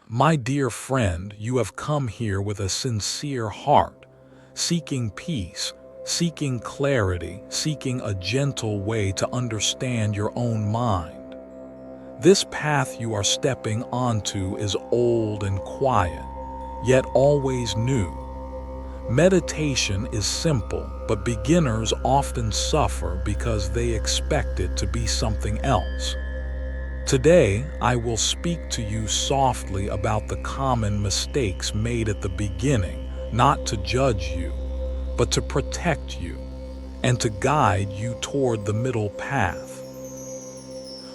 My dear friend, you have come here with a sincere heart, seeking peace, seeking clarity, seeking a gentle way to understand your own mind. This path you are stepping onto is old and quiet, yet always new. Meditation is simple, but beginners often suffer because they expect it to be something else. Today, I will speak to you softly about the common mistakes made at the beginning, not to judge you, but to protect you, and to guide you toward the middle path.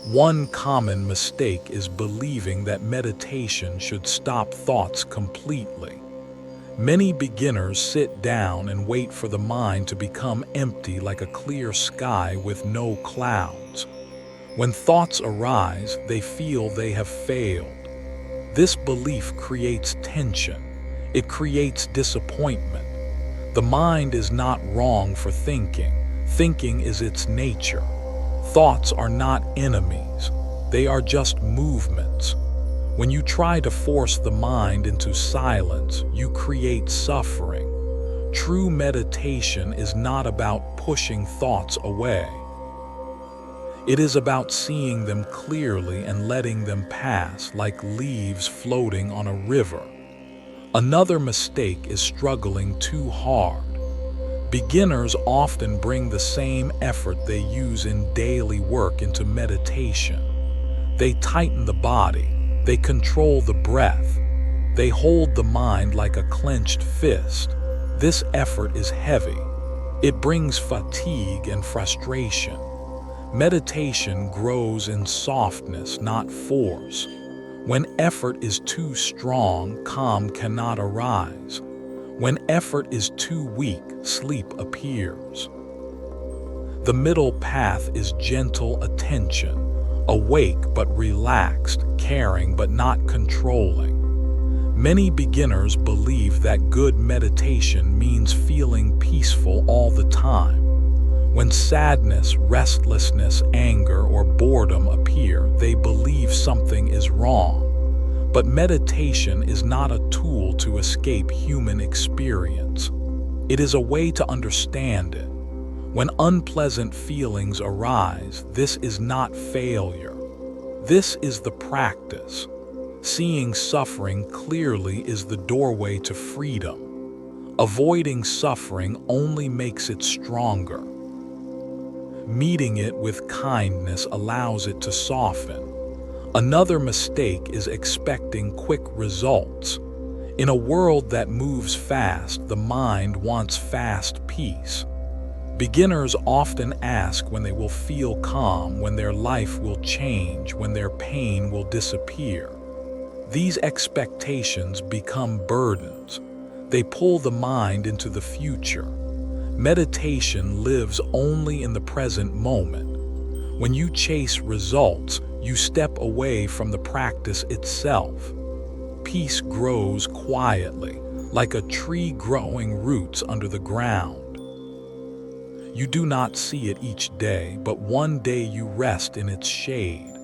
One common mistake is believing that meditation should stop thoughts completely. Many beginners sit down and wait for the mind to become empty like a clear sky with no clouds. When thoughts arise, they feel they have failed. This belief creates tension. It creates disappointment. The mind is not wrong for thinking. Thinking is its nature. Thoughts are not enemies. They are just movements. When you try to force the mind into silence, you create suffering. True meditation is not about pushing thoughts away. It is about seeing them clearly and letting them pass like leaves floating on a river. Another mistake is struggling too hard. Beginners often bring the same effort they use in daily work into meditation. They tighten the body, they control the breath, they hold the mind like a clenched fist. This effort is heavy. It brings fatigue and frustration. Meditation grows in softness, not force. When effort is too strong, calm cannot arise. When effort is too weak, sleep appears. The middle path is gentle attention, awake but relaxed, caring but not controlling. Many beginners believe that good meditation means feeling peaceful all the time. When sadness, restlessness, anger, or boredom appear, they believe something is wrong. But meditation is not a tool to escape human experience. It is a way to understand it. When unpleasant feelings arise, this is not failure. This is the practice. Seeing suffering clearly is the doorway to freedom. Avoiding suffering only makes it stronger. Meeting it with kindness allows it to soften. Another mistake is expecting quick results. In a world that moves fast, the mind wants fast peace. Beginners often ask when they will feel calm, when their life will change, when their pain will disappear. These expectations become burdens. They pull the mind into the future. Meditation lives only in the present moment. When you chase results, you step away from the practice itself. Peace grows quietly, like a tree growing roots under the ground. You do not see it each day, but one day you rest in its shade.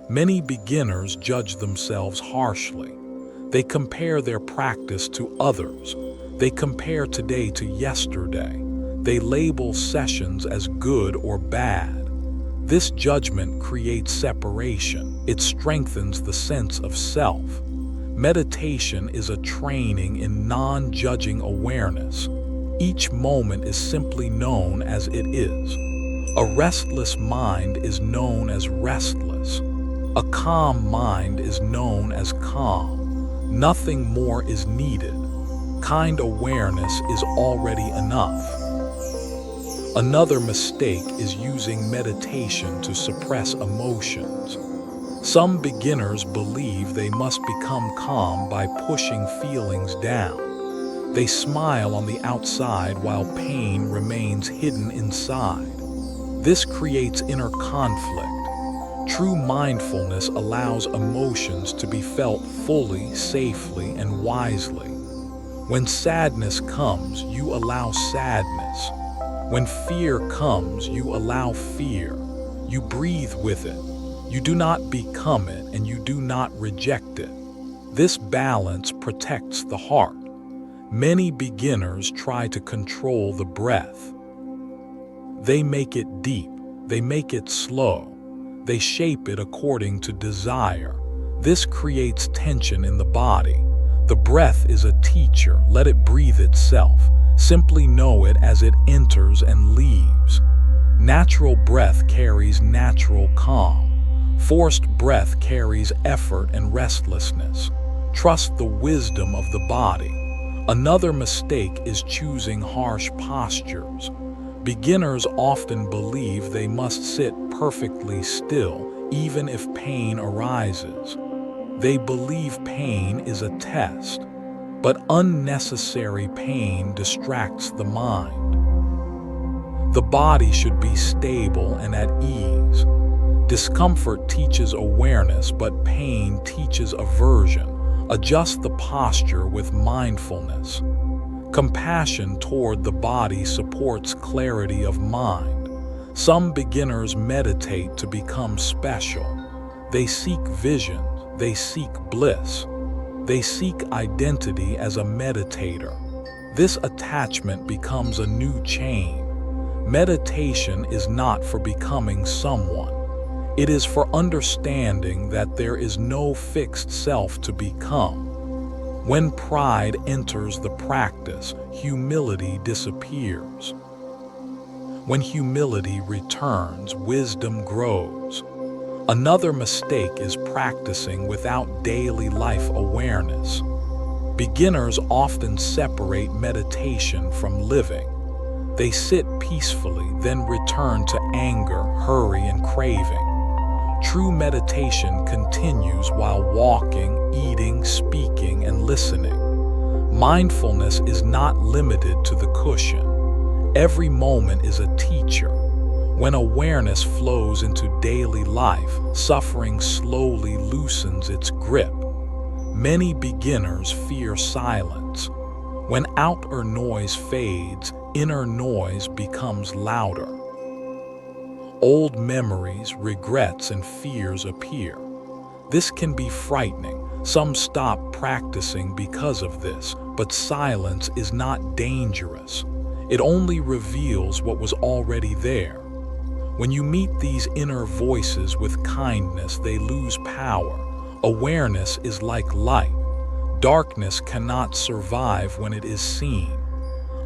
Many beginners judge themselves harshly. They compare their practice to others. They compare today to yesterday. They label sessions as good or bad. This judgment creates separation. It strengthens the sense of self. Meditation is a training in non-judging awareness. Each moment is simply known as it is. A restless mind is known as restless. A calm mind is known as calm. Nothing more is needed. Kind awareness is already enough. Another mistake is using meditation to suppress emotions. Some beginners believe they must become calm by pushing feelings down. They smile on the outside while pain remains hidden inside. This creates inner conflict. True mindfulness allows emotions to be felt fully, safely, and wisely. When sadness comes, you allow sadness. When fear comes, you allow fear. You breathe with it. You do not become it, and you do not reject it. This balance protects the heart. Many beginners try to control the breath. They make it deep, they make it slow, they shape it according to desire. This creates tension in the body. The breath is a teacher, let it breathe itself. Simply know it as it enters and leaves. Natural breath carries natural calm. Forced breath carries effort and restlessness. Trust the wisdom of the body. Another mistake is choosing harsh postures. Beginners often believe they must sit perfectly still, even if pain arises. They believe pain is a test, but unnecessary pain distracts the mind. The body should be stable and at ease. Discomfort teaches awareness, but pain teaches aversion. Adjust the posture with mindfulness. Compassion toward the body supports clarity of mind. Some beginners meditate to become special. They seek vision, they seek bliss. They seek identity as a meditator. This attachment becomes a new chain. Meditation is not for becoming someone. It is for understanding that there is no fixed self to become. When pride enters the practice, humility disappears. When humility returns, wisdom grows. Another mistake is practicing without daily life awareness. Beginners often separate meditation from living. They sit peacefully, then return to anger, hurry, and craving. True meditation continues while walking, eating, speaking, and listening. Mindfulness is not limited to the cushion. Every moment is a teacher. When awareness flows into daily life, suffering slowly loosens its grip. Many beginners fear silence. When outer noise fades, inner noise becomes louder. Old memories, regrets, and fears appear. This can be frightening. Some stop practicing because of this, but silence is not dangerous. It only reveals what was already there. When you meet these inner voices with kindness, they lose power. Awareness is like light. Darkness cannot survive when it is seen.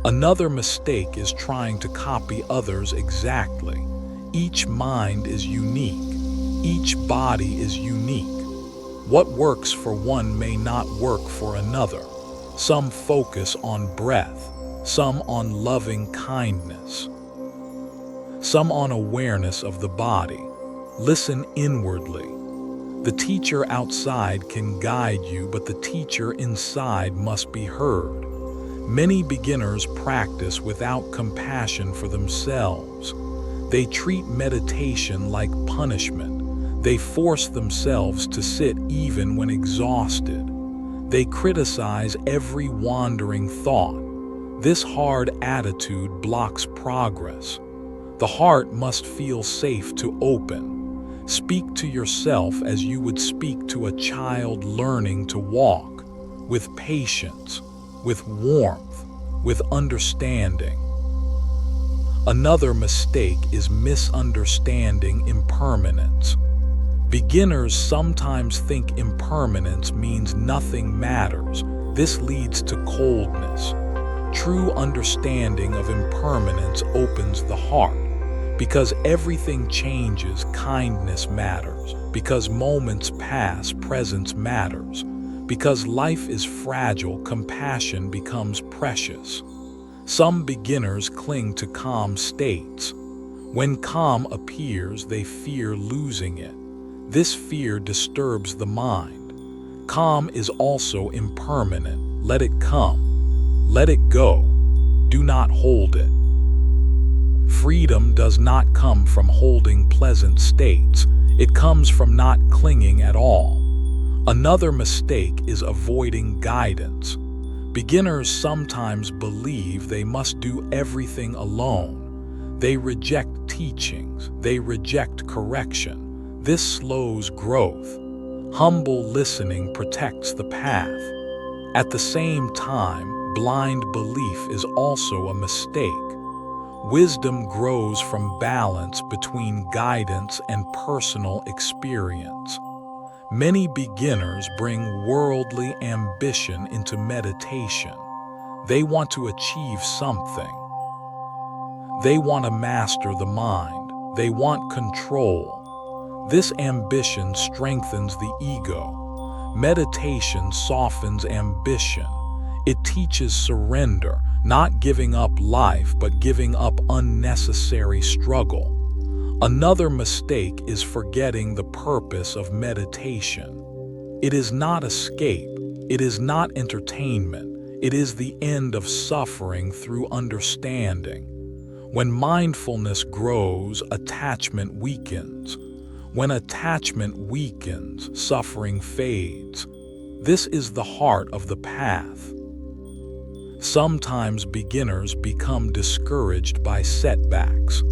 Another mistake is trying to copy others exactly. Each mind is unique. Each body is unique. What works for one may not work for another. Some focus on breath, some on loving kindness, some on awareness of the body. Listen inwardly. The teacher outside can guide you, but the teacher inside must be heard. Many beginners practice without compassion for themselves. They treat meditation like punishment. They force themselves to sit even when exhausted. They criticize every wandering thought. This hard attitude blocks progress. The heart must feel safe to open. Speak to yourself as you would speak to a child learning to walk, with patience, with warmth, with understanding. Another mistake is misunderstanding impermanence. Beginners sometimes think impermanence means nothing matters. This leads to coldness. True understanding of impermanence opens the heart. Because everything changes, kindness matters. Because moments pass, presence matters. Because life is fragile, compassion becomes precious. Some beginners cling to calm states. When calm appears, they fear losing it. This fear disturbs the mind. Calm is also impermanent. Let it come. Let it go. Do not hold it. Freedom does not come from holding pleasant states. It comes from not clinging at all. Another mistake is avoiding guidance. Beginners sometimes believe they must do everything alone. They reject teachings. They reject correction. This slows growth. Humble listening protects the path. At the same time, blind belief is also a mistake. Wisdom grows from balance between guidance and personal experience. Many beginners bring worldly ambition into meditation. They want to achieve something. They want to master the mind. They want control. This ambition strengthens the ego. Meditation softens ambition. It teaches surrender, not giving up life, but giving up unnecessary struggle. Another mistake is forgetting the purpose of meditation. It is not escape. It is not entertainment. It is the end of suffering through understanding. When mindfulness grows, attachment weakens. When attachment weakens, suffering fades. This is the heart of the path. Sometimes beginners become discouraged by setbacks.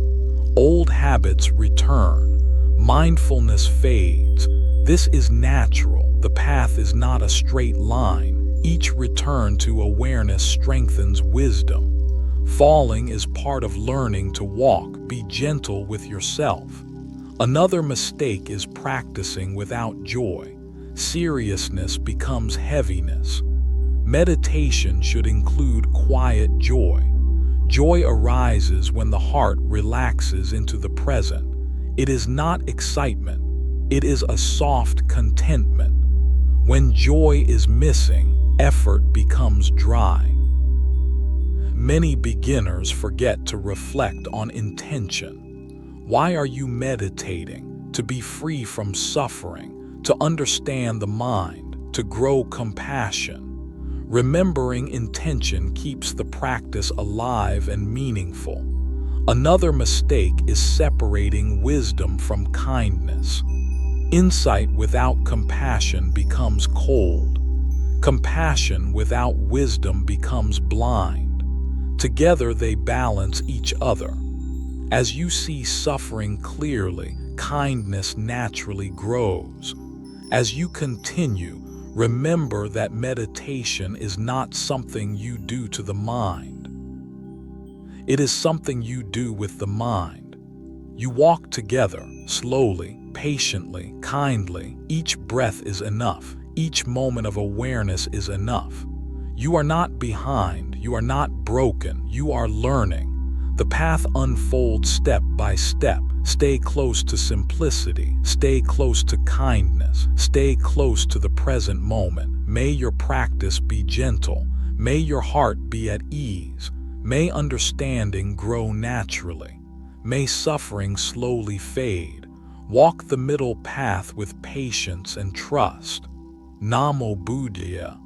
Old habits return. Mindfulness fades. This is natural. The path is not a straight line. Each return to awareness strengthens wisdom. Falling is part of learning to walk. Be gentle with yourself. Another mistake is practicing without joy. Seriousness becomes heaviness. Meditation should include quiet joy. Joy arises when the heart relaxes into the present. It is not excitement. It is a soft contentment. When joy is missing, effort becomes dry. Many beginners forget to reflect on intention. Why are you meditating? To be free from suffering, to understand the mind, to grow compassion. Remembering intention keeps the practice alive and meaningful. Another mistake is separating wisdom from kindness. Insight without compassion becomes cold. Compassion without wisdom becomes blind. Together they balance each other. As you see suffering clearly, kindness naturally grows. As you continue, remember that meditation is not something you do to the mind. It is something you do with the mind. You walk together, slowly, patiently, kindly. Each breath is enough. Each moment of awareness is enough. You are not behind. You are not broken. You are learning. The path unfolds step by step. Stay close to simplicity. Stay close to kindness. Stay close to the present moment. May your practice be gentle. May your heart be at ease. May understanding grow naturally. May suffering slowly fade. Walk the middle path with patience and trust. Namo Buddhaya.